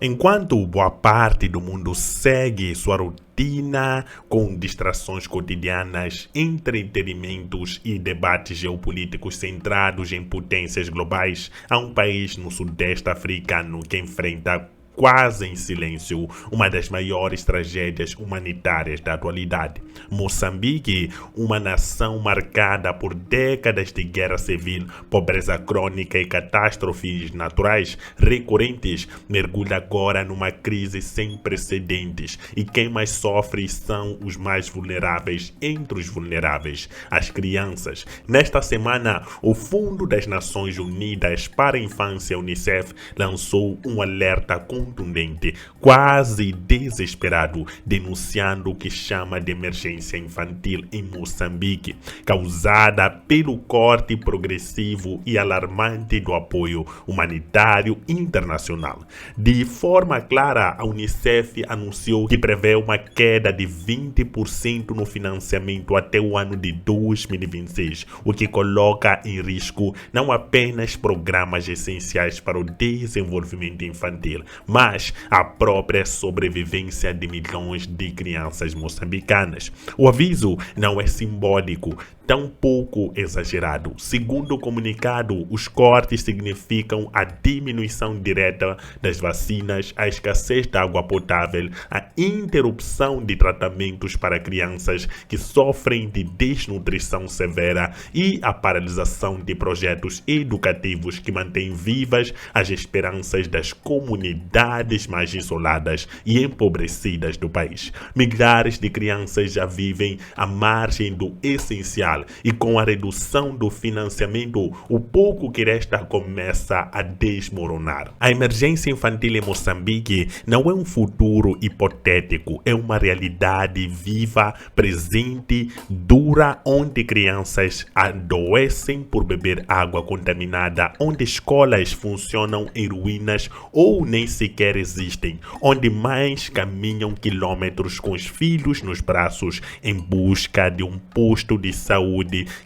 Enquanto boa parte do mundo segue sua rotina com distrações cotidianas, entretenimentos e debates geopolíticos centrados em potências globais, há um país no sudeste africano que enfrenta quase em silêncio uma das maiores tragédias humanitárias da atualidade. Moçambique, uma nação marcada por décadas de guerra civil, pobreza crônica e catástrofes naturais recorrentes, mergulha agora numa crise sem precedentes, e quem mais sofre são os mais vulneráveis entre os vulneráveis, as crianças. Nesta semana, o Fundo das Nações Unidas para a Infância, UNICEF, lançou um alerta contundente, quase desesperado, denunciando o que chama de emergência infantil em Moçambique, causada pelo corte progressivo e alarmante do apoio humanitário internacional. De forma clara, a UNICEF anunciou que prevê uma queda de 20% no financiamento até o ano de 2026, o que coloca em risco não apenas programas essenciais para o desenvolvimento infantil, mas a própria sobrevivência de milhões de crianças moçambicanas. O aviso não é simbólico, tampouco exagerado. Segundo o comunicado, os cortes significam a diminuição direta das vacinas, a escassez de água potável, a interrupção de tratamentos para crianças que sofrem de desnutrição severa e a paralisação de projetos educativos que mantêm vivas as esperanças das comunidades mais isoladas e empobrecidas do país. Milhares de crianças já vivem à margem do essencial, e com a redução do financiamento, o pouco que resta começa a desmoronar. A emergência infantil em Moçambique não é um futuro hipotético, é uma realidade viva, presente, dura, onde crianças adoecem por beber água contaminada, onde escolas funcionam em ruínas ou nem sequer existem, onde mães caminham quilômetros com os filhos nos braços em busca de um posto de saúde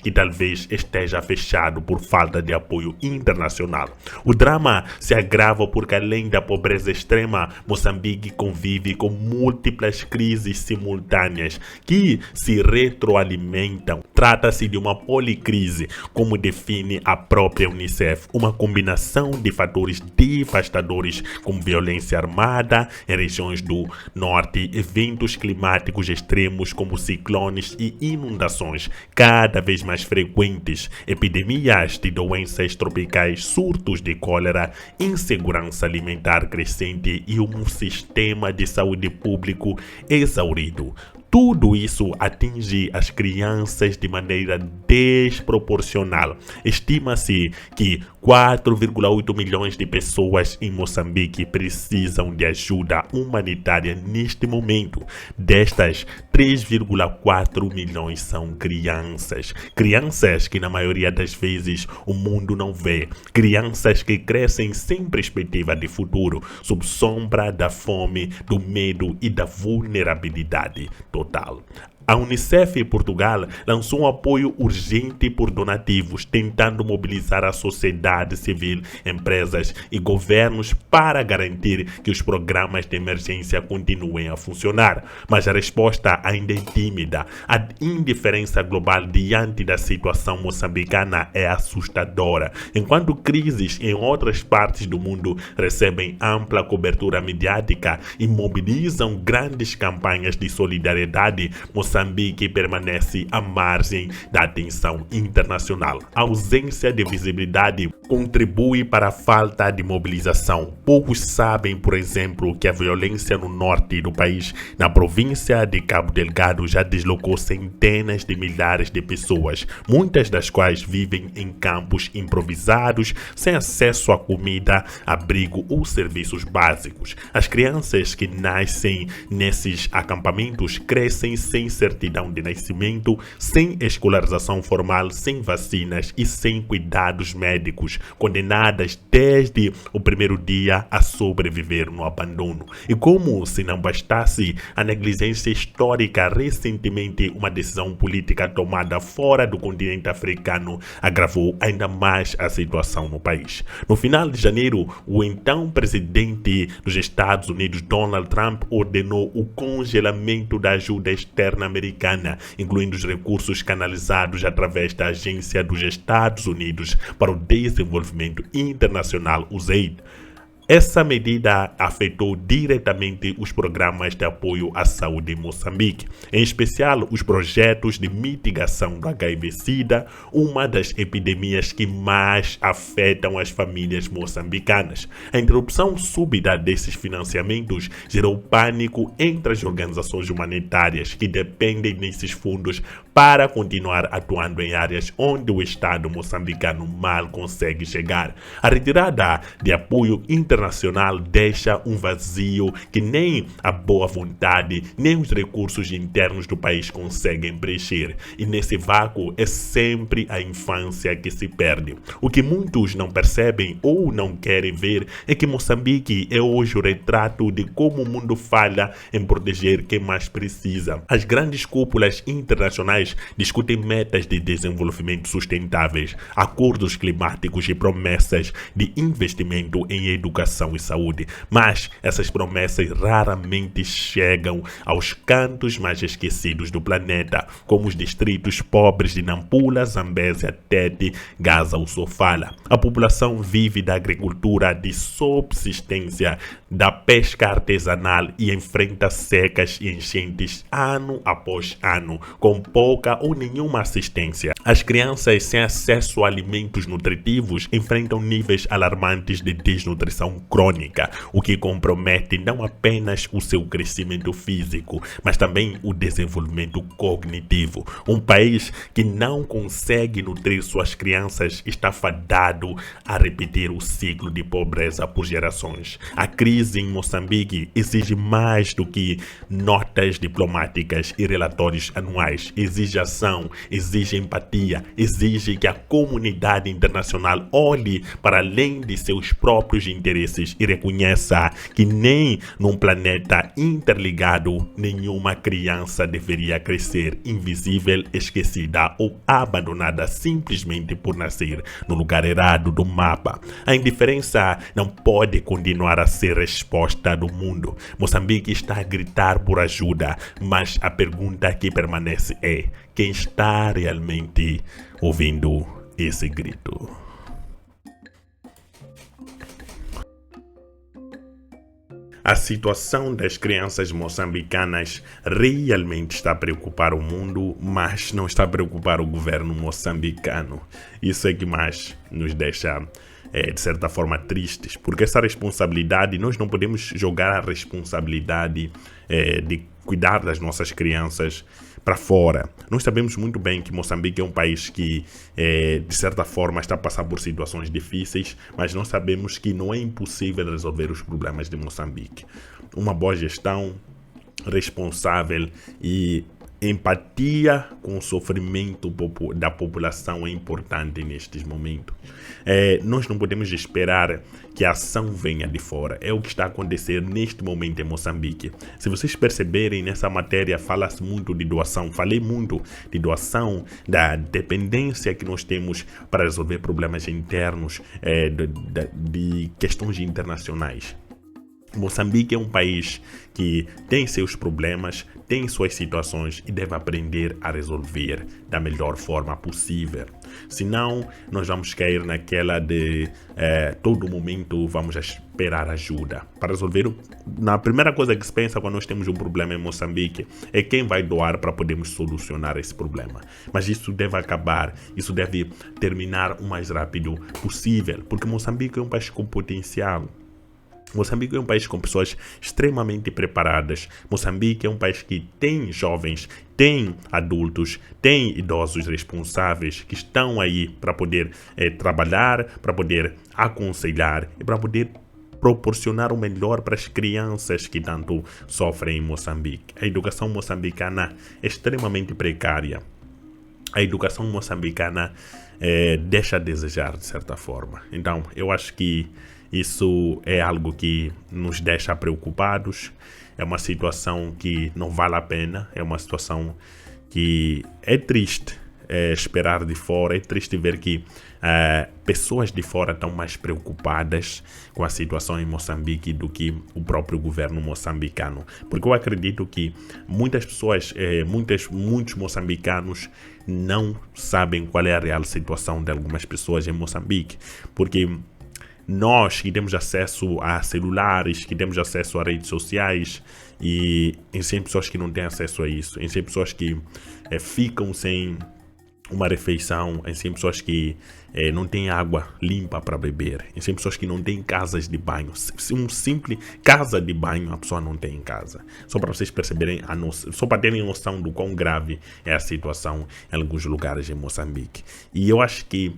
que talvez esteja fechado por falta de apoio internacional. O drama se agrava porque, além da pobreza extrema, Moçambique convive com múltiplas crises simultâneas que se retroalimentam. Trata-se de uma policrise, como define a própria UNICEF, uma combinação de fatores devastadores como violência armada em regiões do norte, eventos climáticos extremos como ciclones e inundações cada vez mais frequentes, epidemias de doenças tropicais, surtos de cólera, insegurança alimentar crescente e um sistema de saúde público exaurido. Tudo isso atinge as crianças de maneira desproporcional. Estima-se que 4,8 milhões de pessoas em Moçambique precisam de ajuda humanitária neste momento. Destas, 3,4 milhões são crianças. Crianças que, na maioria das vezes, o mundo não vê. Crianças que crescem sem perspectiva de futuro, sob sombra da fome, do medo e da vulnerabilidade total. A UNICEF Portugal lançou um apoio urgente por donativos, tentando mobilizar a sociedade civil, empresas e governos para garantir que os programas de emergência continuem a funcionar. Mas a resposta ainda é tímida. A indiferença global diante da situação moçambicana é assustadora. Enquanto crises em outras partes do mundo recebem ampla cobertura midiática e mobilizam grandes campanhas de solidariedade, Moçambique permanece à margem da atenção internacional. A ausência de visibilidade contribui para a falta de mobilização. Poucos sabem, por exemplo, que a violência no norte do país, na província de Cabo Delgado, já deslocou centenas de milhares de pessoas, muitas das quais vivem em campos improvisados, sem acesso a comida, abrigo ou serviços básicos. As crianças que nascem nesses acampamentos crescem sem serviços certidão de nascimento, sem escolarização formal, sem vacinas e sem cuidados médicos, condenadas desde o primeiro dia a sobreviver no abandono. E como se não bastasse a negligência histórica, recentemente uma decisão política tomada fora do continente africano agravou ainda mais a situação no país. No final de janeiro, o então presidente dos Estados Unidos, Donald Trump, ordenou o congelamento da ajuda externa americana, incluindo os recursos canalizados através da Agência dos Estados Unidos para o Desenvolvimento Internacional, USAID. Essa medida afetou diretamente os programas de apoio à saúde em Moçambique, em especial os projetos de mitigação do HIV-Sida, uma das epidemias que mais afetam as famílias moçambicanas. A interrupção súbita desses financiamentos gerou pânico entre as organizações humanitárias que dependem desses fundos para continuar atuando em áreas onde o Estado moçambicano mal consegue chegar. A retirada de apoio internacional deixa um vazio que nem a boa vontade nem os recursos internos do país conseguem preencher. E nesse vácuo é sempre a infância que se perde. O que muitos não percebem ou não querem ver é que Moçambique é hoje o retrato de como o mundo falha em proteger quem mais precisa. As grandes cúpulas internacionais discutem metas de desenvolvimento sustentáveis, acordos climáticos e promessas de investimento em educação e saúde, mas essas promessas raramente chegam aos cantos mais esquecidos do planeta, como os distritos pobres de Nampula, Zambésia, Tete, Gaza ou Sofala. A população vive da agricultura de subsistência, da pesca artesanal e enfrenta secas e enchentes ano após ano, com pouca ou nenhuma assistência. As crianças sem acesso a alimentos nutritivos enfrentam níveis alarmantes de desnutrição crônica, o que compromete não apenas o seu crescimento físico, mas também o desenvolvimento cognitivo. Um país que não consegue nutrir suas crianças está fadado a repetir o ciclo de pobreza por gerações. A crise em Moçambique exige mais do que notas diplomáticas e relatórios anuais. Exige ação, exige empatia, exige que a comunidade internacional olhe para além de seus próprios interesses e reconheça que nem num planeta interligado nenhuma criança deveria crescer invisível, esquecida ou abandonada simplesmente por nascer no lugar errado do mapa. A indiferença não pode continuar a ser resposta do mundo. Moçambique está a gritar por ajuda, mas a pergunta que permanece é: quem está realmente ouvindo esse grito? A situação das crianças moçambicanas realmente está a preocupar o mundo, mas não está a preocupar o governo moçambicano. Isso é que mais nos deixa, de certa forma, tristes, porque essa responsabilidade, nós não podemos jogar a responsabilidade de cuidar das nossas crianças para fora. Nós sabemos muito bem que Moçambique é um país que, de certa forma, está a passar por situações difíceis, mas nós sabemos que não é impossível resolver os problemas de Moçambique. Uma boa gestão responsável e empatia com o sofrimento da população é importante nestes momentos. Nós não podemos esperar que a ação venha de fora. É o que está a acontecer neste momento em Moçambique. Se vocês perceberem, nessa matéria fala-se muito de doação. Falei muito de doação, da dependência que nós temos para resolver problemas internos, de questões internacionais. Moçambique é um país que tem seus problemas, tem suas situações e deve aprender a resolver da melhor forma possível. Senão, nós vamos cair naquela de todo momento vamos esperar ajuda. Para resolver, a primeira coisa que se pensa quando nós temos um problema em Moçambique é quem vai doar para podermos solucionar esse problema. Mas isso deve acabar, isso deve terminar o mais rápido possível, porque Moçambique é um país com potencial. Moçambique é um país com pessoas extremamente preparadas. Moçambique é um país que tem jovens, tem adultos, tem idosos responsáveis que estão aí para poder trabalhar, para poder aconselhar e para poder proporcionar o melhor para as crianças que tanto sofrem em Moçambique. A educação moçambicana é extremamente precária. A educação moçambicana deixa a desejar, de certa forma. Então, eu acho que isso é algo que nos deixa preocupados. É uma situação que não vale a pena. É uma situação que é triste esperar de fora. É triste ver que pessoas de fora estão mais preocupadas com a situação em Moçambique do que o próprio governo moçambicano. Porque eu acredito que muitas pessoas, muitos moçambicanos não sabem qual é a real situação de algumas pessoas em Moçambique. Porque nós que temos acesso a celulares, que temos acesso a redes sociais, e existem pessoas que não têm acesso a isso, existem pessoas que ficam sem uma refeição, existem pessoas que não têm água limpa para beber, existem pessoas que não têm casas de banho. Um simples casa de banho a pessoa não tem em casa. Só para vocês perceberem, só para terem noção do quão grave é a situação em alguns lugares em Moçambique. E eu acho que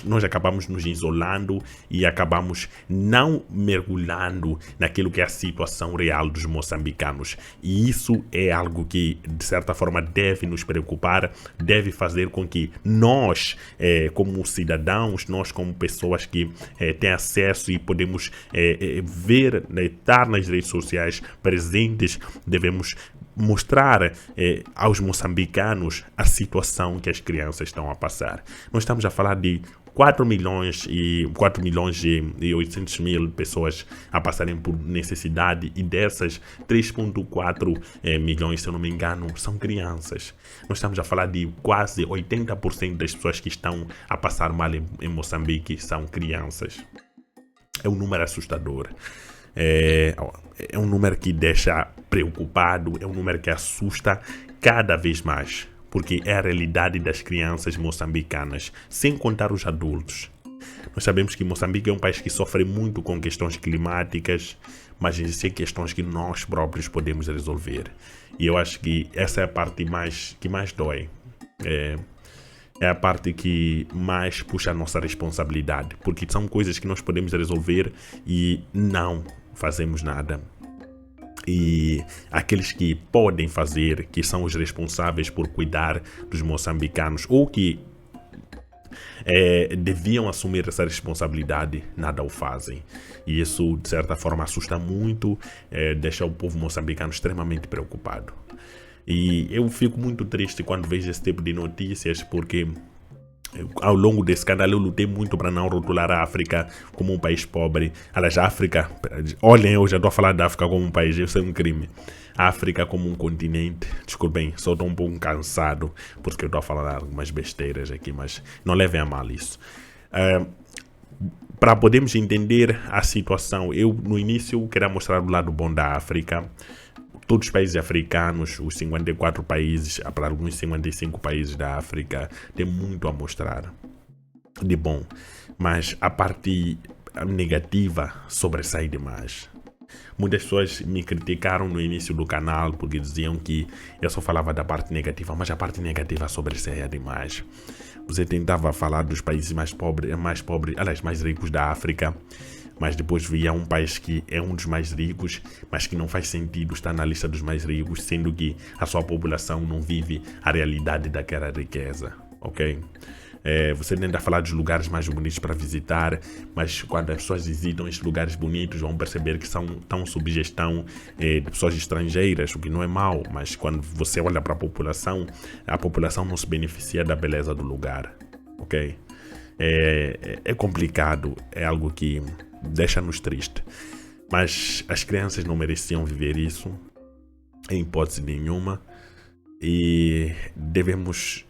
nós acabamos nos isolando e acabamos não mergulhando naquilo que é a situação real dos moçambicanos. E isso é algo que, de certa forma, deve nos preocupar, deve fazer com que nós, como cidadãos, nós como pessoas que têm acesso e podemos ver, estar nas redes sociais presentes, devemos mostrar aos moçambicanos a situação que as crianças estão a passar. Nós estamos a falar de 4 milhões e 800 mil pessoas a passarem por necessidade, e dessas 3,4 milhões, se eu não me engano, são crianças. Nós estamos a falar de quase 80% das pessoas que estão a passar mal em Moçambique são crianças. É um número assustador. É um número que deixa preocupado, é um número que assusta cada vez mais, porque é a realidade das crianças moçambicanas, sem contar os adultos. Nós sabemos que Moçambique é um país que sofre muito com questões climáticas, mas existem questões que nós próprios podemos resolver. E eu acho que essa é a parte que mais dói. É a parte que mais puxa a nossa responsabilidade, porque são coisas que nós podemos resolver e não fazemos nada. E aqueles que podem fazer, que são os responsáveis por cuidar dos moçambicanos, ou que deviam assumir essa responsabilidade, nada o fazem. E isso, de certa forma, assusta muito, deixa o povo moçambicano extremamente preocupado. E eu fico muito triste quando vejo esse tipo de notícias, porque ao longo desse canal eu lutei muito para não rotular a África como um país pobre. Aliás, a África, olhem, eu já estou a falar da África como um país, isso é um crime. A África como um continente, desculpem, só estou um pouco cansado porque eu estou a falar algumas besteiras aqui, mas não levem a mal isso. Para podermos entender a situação, eu no início queria mostrar o lado bom da África. Todos os países africanos, os 54 países, para alguns 55 países da África, tem muito a mostrar de bom. Mas a parte negativa sobressai demais. Muitas pessoas me criticaram no início do canal porque diziam que eu só falava da parte negativa, mas a parte negativa sobressaia demais. Você tentava falar dos países mais pobres, aliás, mais ricos da África, mas depois via um país que é um dos mais ricos, mas que não faz sentido estar na lista dos mais ricos, sendo que a sua população não vive a realidade daquela riqueza, ok? Você tenta falar dos lugares mais bonitos para visitar, mas quando as pessoas visitam estes lugares bonitos vão perceber que estão sob gestão de pessoas estrangeiras, o que não é mau, mas quando você olha para a população não se beneficia da beleza do lugar, ok? É complicado, é algo que deixa-nos tristes, mas as crianças não mereciam viver isso em hipótese nenhuma. E devemos,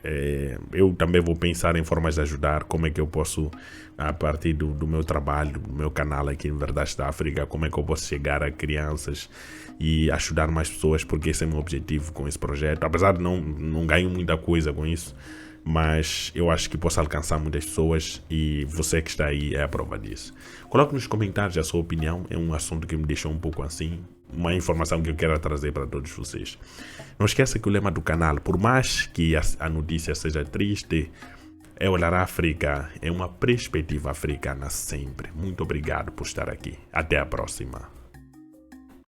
eu também vou pensar em formas de ajudar, como é que eu posso, a partir do meu trabalho, do meu canal aqui em Verdades da África, como é que eu posso chegar a crianças e ajudar mais pessoas, porque esse é o meu objetivo com esse projeto. Apesar de não ganho muita coisa com isso, mas eu acho que posso alcançar muitas pessoas e você que está aí é a prova disso. Coloque nos comentários a sua opinião, é um assunto que me deixou um pouco assim, uma informação que eu quero trazer para todos vocês. Não esqueça que o lema do canal, por mais que a notícia seja triste, É Olhar África, é uma perspectiva africana sempre. Muito obrigado por estar aqui. Até a próxima.